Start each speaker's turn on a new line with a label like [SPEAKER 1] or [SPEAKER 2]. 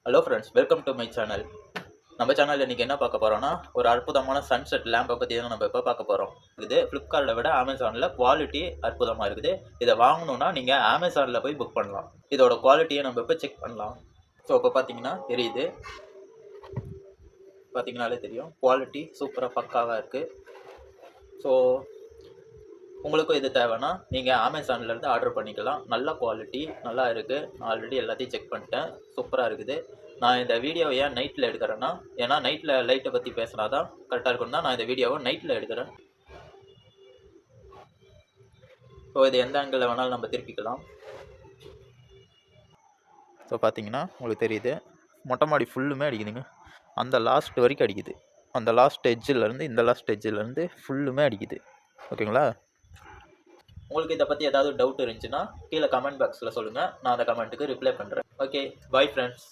[SPEAKER 1] Hello friends, welcome to my channel. நம்ம சேனலில் இன்றைக்கி என்ன பார்க்க போகிறோன்னா, ஒரு அற்புதமான சன்செட் லேம்பை பற்றி தான் நம்ம இப்போ பார்க்க போகிறோம். இது ஃப்ளிப்கார்ட்டை விட அமேசானில் குவாலிட்டி அற்புதமாக இருக்குது. இதை வாங்கணுன்னா நீங்கள் அமேசானில் போய் புக் பண்ணலாம். இதோட குவாலிட்டியை நம்ம இப்போ செக் பண்ணலாம். ஸோ இப்போ பார்த்தீங்கன்னா தெரியுது, பார்த்தீங்கனாலே தெரியும், குவாலிட்டி சூப்பராக பக்காவாக இருக்குது. ஸோ உங்களுக்கும் இது தேவைன்னா நீங்கள் அமேசான்லேருந்து ஆர்டர் பண்ணிக்கலாம். நல்ல குவாலிட்டி நல்லா இருக்குது. நான் ஆல்ரெடி எல்லாத்தையும் செக் பண்ணிட்டேன், சூப்பராக இருக்குது. நான் இந்த வீடியோவை ஏன் நைட்டில் எடுக்கிறேன்னா, ஏன்னா நைட்டில் லைட்டை பற்றி பேசினா தான் கரெக்டாக இருக்குன்னு தான் நான் இந்த வீடியோவை நைட்டில் எடுக்கிறேன். ஸோ இது எந்த ஆங்கிளில் வேணாலும் நம்ம திருப்பிக்கலாம். ஸோ பார்த்தீங்கன்னா உங்களுக்கு தெரியுது, மொட்டை மாடி ஃபுல்லுமே அடிக்குதுங்க. அந்த லாஸ்ட் வரைக்கும் அடிக்குது. அந்த லாஸ்ட் எட்ஜிலேருந்து இந்த லாஸ்ட் எட்ஜிலேருந்து ஃபுல்லுமே அடிக்குது. ஓகேங்களா? உங்களுக்கு இதை பற்றி ஏதாவது டவுட் இருந்துச்சுன்னா கீழே கமெண்ட் பாக்ஸில் சொல்லுங்கள். நான் அந்த கமெண்ட்டுக்கு ரிப்ளை பண்ணுறேன். Okay, bye friends.